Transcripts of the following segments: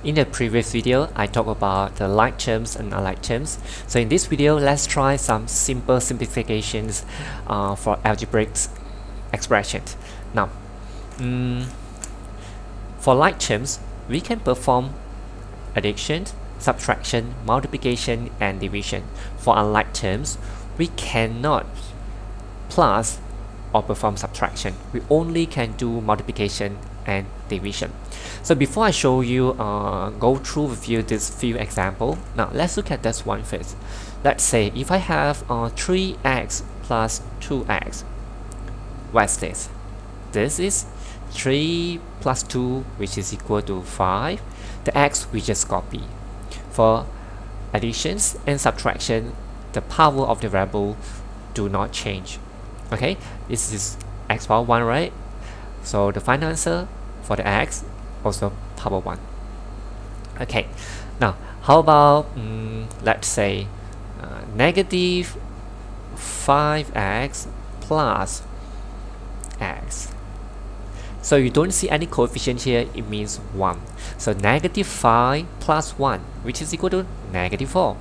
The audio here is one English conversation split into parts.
In the previous video, I talked about the like terms and unlike terms. So in this video, let's try some simple simplifications for algebraic expressions. Now, for like terms, we can perform addition, subtraction, multiplication, and division. For unlike terms, we cannot plus or perform subtraction. We only can do multiplication and division. So before I show you, go through with you this few example. Now let's look at this one first. Let's say if I have 3x plus 2x, what's this? This is 3 plus 2, which is equal to 5. The x we just copy. For additions and subtraction, the power of the variable do not change. Okay, this is x power 1, right? So the final answer for the x also power 1. Okay, now how about let's say negative 5x plus x. So you don't see any coefficient here, it means 1. So negative 5 plus 1, which is equal to negative 4.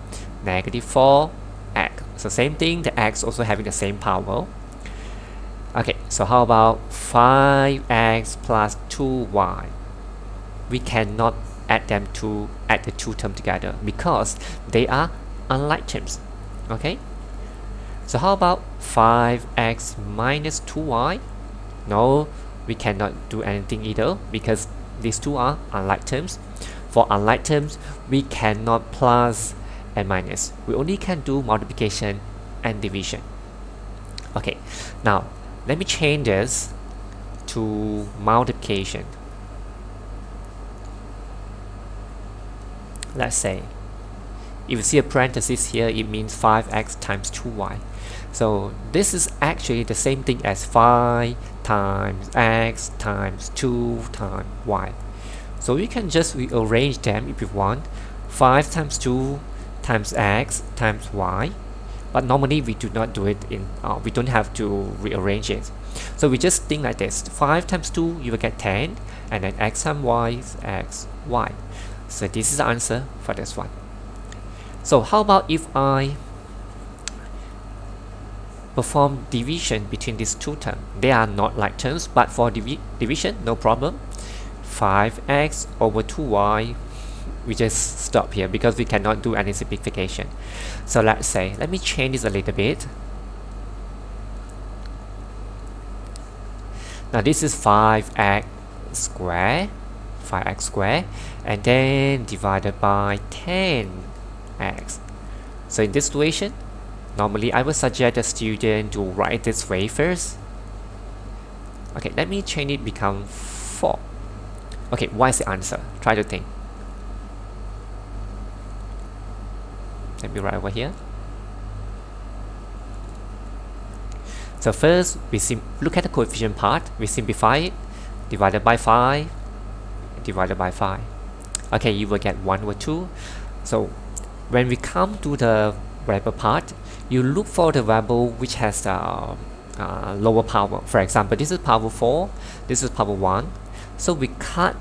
Negative 4x. So same thing, the x also having the same power. Okay, so how about 5x plus 2y? We cannot add the two terms together because they are unlike terms. Okay, so how about 5x minus 2y? No, we cannot do anything either because these two are unlike terms. For unlike terms, we cannot plus and minus. We only can do multiplication and division. Okay, now let me change this to multiplication. Let's say if you see a parenthesis here, it means 5x times 2y. So this is actually the same thing as 5 times x times 2 times y. So we can just rearrange them if you want. 5 times 2 times x times y. But normally we do not do it in, we don't have to rearrange it. So we just think like this. 5 times 2, you will get 10. And then x times y is x, y. So this is the answer for this one. So how about if I perform division between these two terms? They are not like terms, but for division, no problem. 5x over 2y, we just stop here because we cannot do any simplification. So let's say, let me change this a little bit. Now this is 5x squared, and then divided by 10x. So in this situation, normally I would suggest the student to write this way first. Okay, let me change it become 4. Okay, what is the answer? Try to think. Let me write over here. So first, we look at the coefficient part. We simplify it. Divided by 5. Divided by 5. Okay, you will get 1 over 2. So when we come to the variable part, you look for the variable which has the lower power. For example, this is power 4. This is power 1. So we cut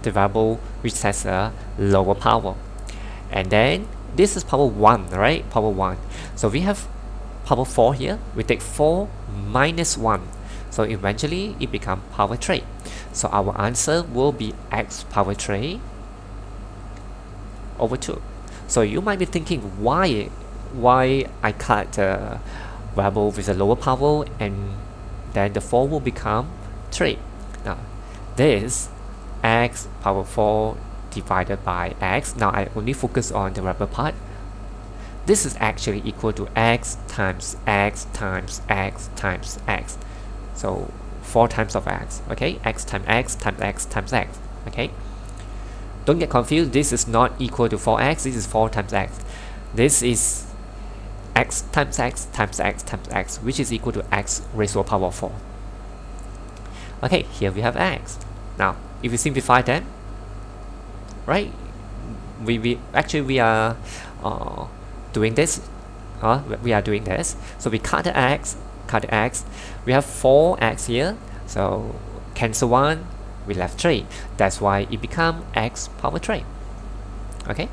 the variable which has a lower power. And then this is power 1, right? Power 1. So we have power 4 here. We take 4 minus 1. So eventually it becomes power 3. So our answer will be x power 3 over 2. So you might be thinking why I cut the variable with a lower power and then the 4 will become 3. Now this x power 4 divided by x. Now I only focus on the variable part. This is actually equal to x times x times x times x. So 4 times of x. Okay, x times x times x times x. Okay, don't get confused. This is not equal to 4x. This is 4 times x. This is x times x times x times x, which is equal to x raised to the power 4. Okay, here we have x. Now if we simplify them, right, we are doing this. We are doing this. So we cut the x. We have 4x here. So cancel 1, we left 3. That's why it become x power 3. Okay.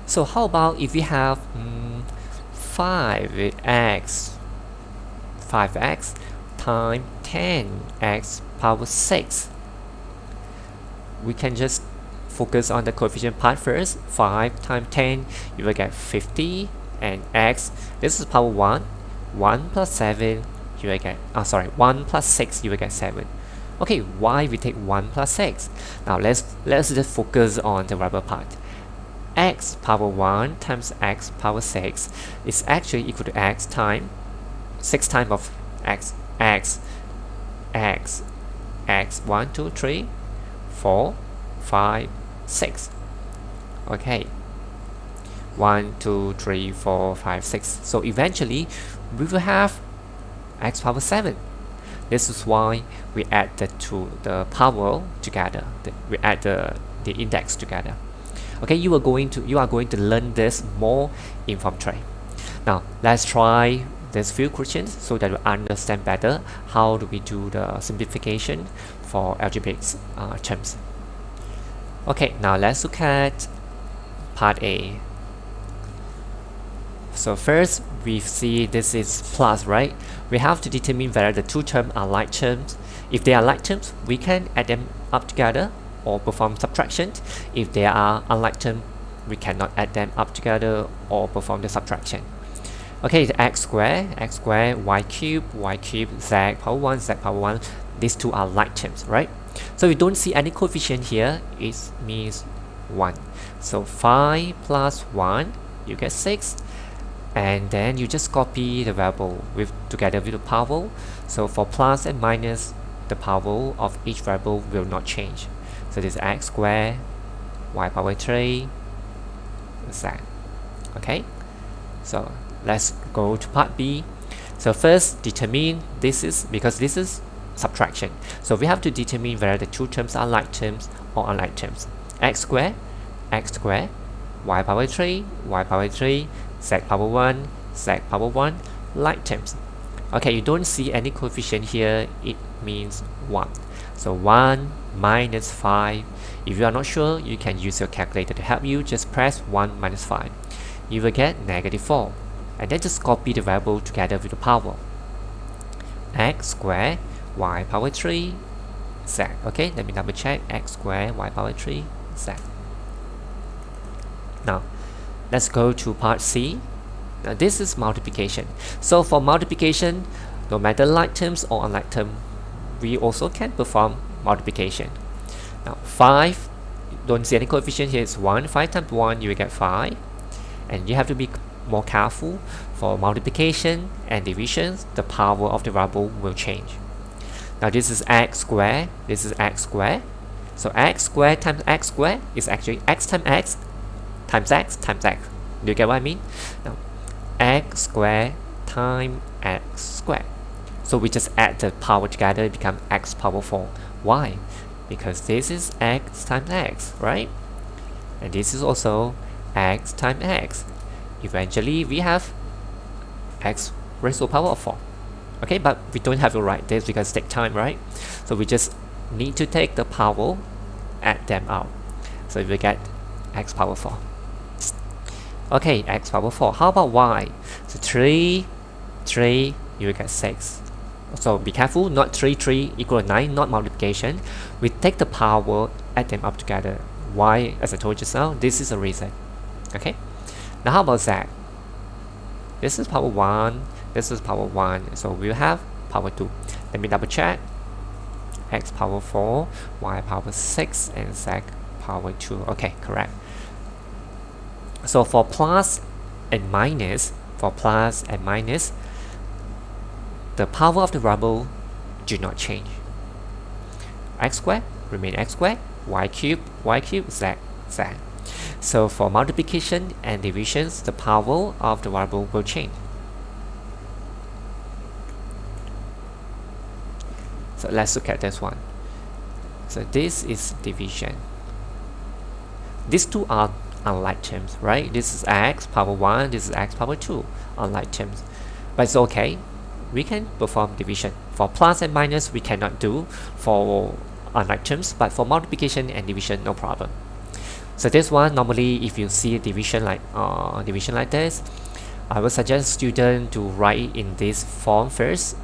So how about if we have 5x times 10x power 6. We can just focus on the coefficient part first. 5 times 10, you will get 50, and x, this is power 1. 1 plus 7, you will get, 1 plus 6, you will get 7. Okay, why we take 1 plus 6? Now let's just focus on the rubber part. X power 1 times x power 6 is actually equal to x times 6 times of x, 1, 2, 3, 4, 5, 6. Okay, 1, 2, 3, 4, 5, 6. So eventually we will have x power 7. This is why we add the power together. We add the index together. Okay, you are going to learn this more in Form 3. Now let's try these few questions so that we understand better how do we do the simplification for algebraic terms. Okay, now let's look at part A. So first we see this is plus, right? We have to determine whether the two terms are like terms. If they are like terms, we can add them up together or perform subtraction. If they are unlike terms, we cannot add them up together or perform the subtraction. Okay, the x squared, y cubed, z power 1, z power 1, these two are like terms, right? So we don't see any coefficient here, it means 1. So 5 plus 1, you get 6. And then you just copy the variable together with the power. So for plus and minus, the power of each variable will not change. So this is x squared, y power 3, z. Okay, so let's go to part B. So first determine this is, because this is subtraction, so we have to determine whether the two terms are like terms or unlike terms. X squared, y power 3, z power 1, z power 1, like terms. Okay, you don't see any coefficient here, it means 1. So 1 minus 5. If you are not sure, you can use your calculator to help you. Just press 1 minus 5. You will get negative 4. And then just copy the variable together with the power. X squared, y power 3, z. Okay, let me double check. X squared, y power 3, z. Now, let's go to part C. Now this is multiplication. So for multiplication, no matter like terms or unlike terms, we also can perform multiplication. Now 5, don't see any coefficient here, it's 1. 5 times 1, you will get 5. And you have to be more careful. For multiplication and division, the power of the variable will change. Now this is x squared, this is x squared. So x squared times x squared is actually x times x times x times x. Do you get what I mean? Now x squared times x squared. So we just add the power together, it becomes x power 4. Why? Because this is x times x, right? And this is also x times x. Eventually we have x raised to the power of 4. Okay, but we don't have to write this because it takes time, right? So we just need to take the power, add them out. So we get x power 4. Okay, x power 4. How about y? So 3, you will get 6. So be careful, not 3 equal to 9, not multiplication. We take the power, add them up together. Why? As I told you just now, this is a reason. Okay, now how about z? This is power 1, this is power 1, so we'll have power 2. Let me double check. X power 4, y power 6, and z power 2. Okay, correct. So for plus and minus, the power of the variable do not change. X squared remain x squared, y cubed, z. So for multiplication and divisions, the power of the variable will change. So let's look at this one. So this is division. These two are unlike terms, right? This is x power 1, this is x power 2, unlike terms. But it's okay, we can perform division. For plus and minus we cannot do. For unlike terms, but for multiplication and division, no problem. So this one, normally if you see division like this, I would suggest student to write in this form first,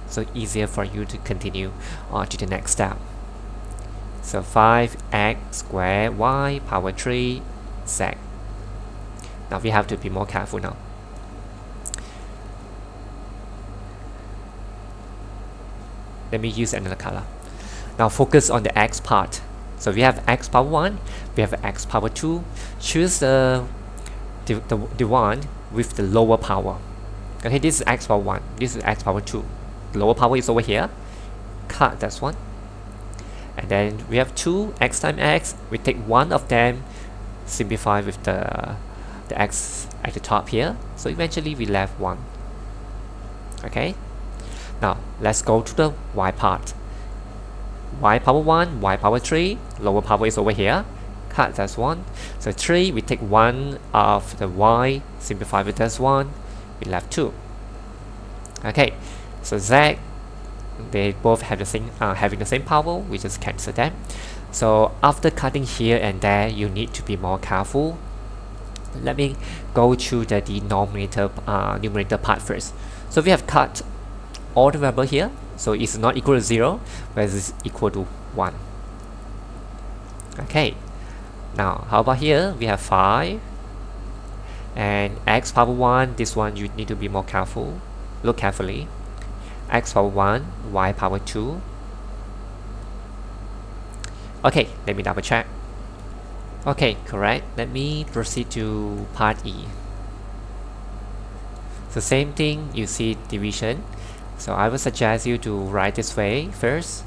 so easier for you to continue to the next step. So 5x squared y power 3 z. Now we have to be more careful now. Let me use another color. Now focus on the x part. So we have x power 1, we have x power 2. Choose the one with the lower power. Okay, this is x power 1, this is x power 2. The lower power is over here. Cut that one. And then we have 2 x times x. We take one of them, simplify with the x at the top here. So eventually we left 1. Okay. Now let's go to the y part. Y power 1, y power 3. Lower power is over here. Cut that one. So 3, we take one of the y, simplify with this one. We left 2. Okay. So z, they both have the same having the same power. We just cancel them. So after cutting here and there, you need to be more careful. Let me go to the denominator numerator part first. So we have cut all the variable here, so it's not equal to 0, whereas it's equal to 1. Okay. Now how about here? We have 5 and x power 1. This one you need to be more careful. Look carefully. X power 1, y power 2. Okay, let me double check. Okay, correct. Let me proceed to part E. So same thing, you see division. So I would suggest you to write this way first.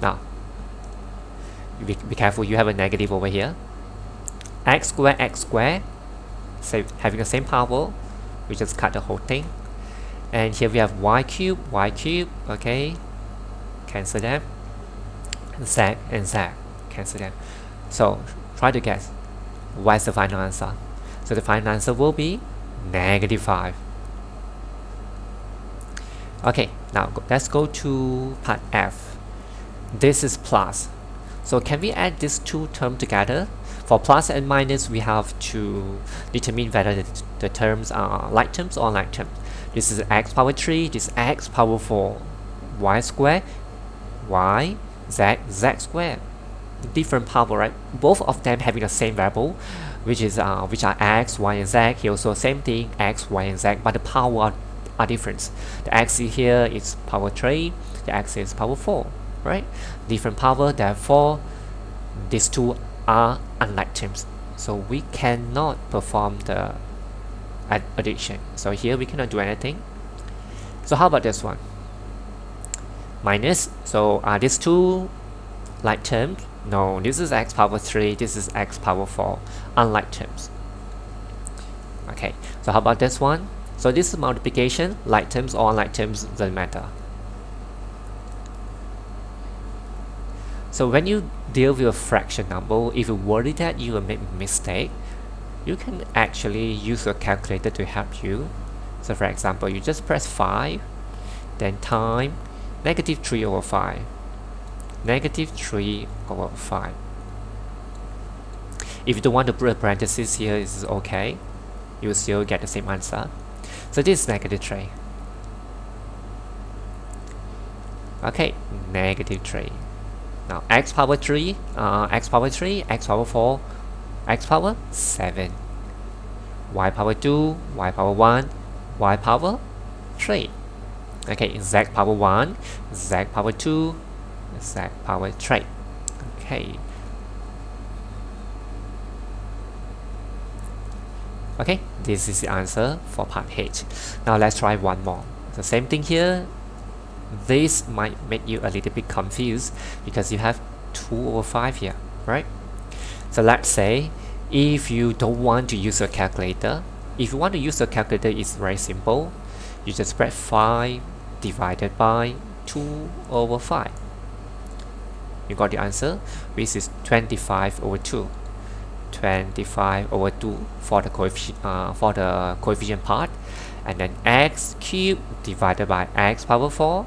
Now, be careful, you have a negative over here. X squared, so having the same power, we just cut the whole thing. And here we have y cube, okay, cancel them. Z and Z, cancel them. So try to guess what's the final answer. So the final answer will be -5. Okay, now let's go to part F. This is plus. So can we add these two terms together? For plus and minus, we have to determine whether the terms are like terms or unlike terms. This is x power 3, this is x power 4, y squared, y, z squared. Different power, right? Both of them having the same variable, which are x, y, and z. Here also same thing, x, y, and z, but the power are different. The x here is power 3, the x is power 4, right? Different power, therefore these two are unlike terms. So we cannot perform the addition. So here we cannot do anything. So how about this one? Minus. So are these two like terms? No, this is x power 3, this is x power 4, unlike terms. Okay, so how about this one? So this is multiplication, like terms or unlike terms, doesn't matter. So when you deal with a fraction number, if you worry that you will make a mistake, you can actually use a calculator to help you. So for example, you just press 5, then time -3 over 5. -3 over 5. If you don't want to put a parenthesis here, it's okay. You will still get the same answer. So this is -3. Okay, -3. Now x power 3, x power 3, x power 4, x power 7, y power 2, y power 1, y power 3. Okay, z power 1, z power 2, z power 3. Okay. Okay, this is the answer for part H. Now let's try one more. The same thing here. This might make you a little bit confused because you have 2 over 5 here, right? So let's say if you don't want to use a calculator, if you want to use a calculator, it's very simple. You just press 5 divided by 2 over 5. You got the answer, which is 25 over 2. 25 over 2 for the coefficient part, and then x cubed divided by x power 4.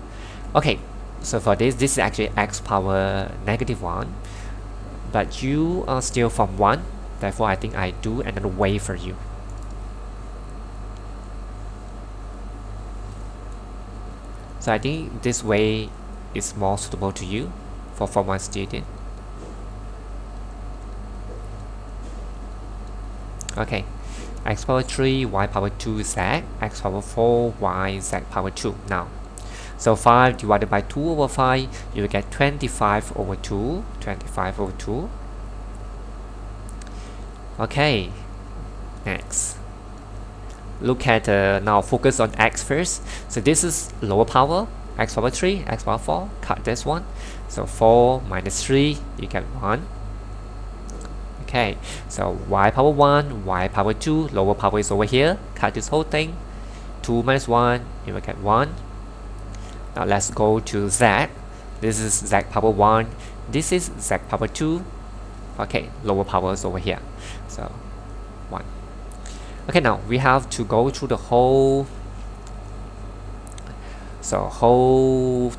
Okay, so for this is actually x power negative 1, but you are still from 1, therefore I think I do another way for you. So I think this way is more suitable to you for my student. Okay, x power 3, y power 2 z, x power 4, y, z power 2. Now, so 5 divided by 2 over 5, you will get 25 over 2, 25 over 2. Okay, next. Look at, now focus on x first. So this is lower power, x power 3, x power 4, cut this one. So 4 minus 3, you get 1. Okay, so y power 1, y power 2, lower power is over here, cut this whole thing. 2 minus 1, you will get 1. Now let's go to z. This is z power 1, this is z power 2. Okay, lower power is over here, so 1. Okay, now we have to go through the whole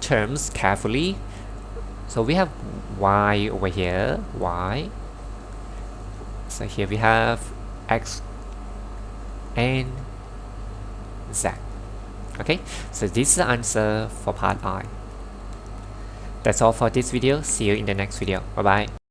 terms carefully. So we have y over here, y. So here we have x and z. Okay, so this is the answer for part I. That's all for this video. See you in the next video. Bye bye.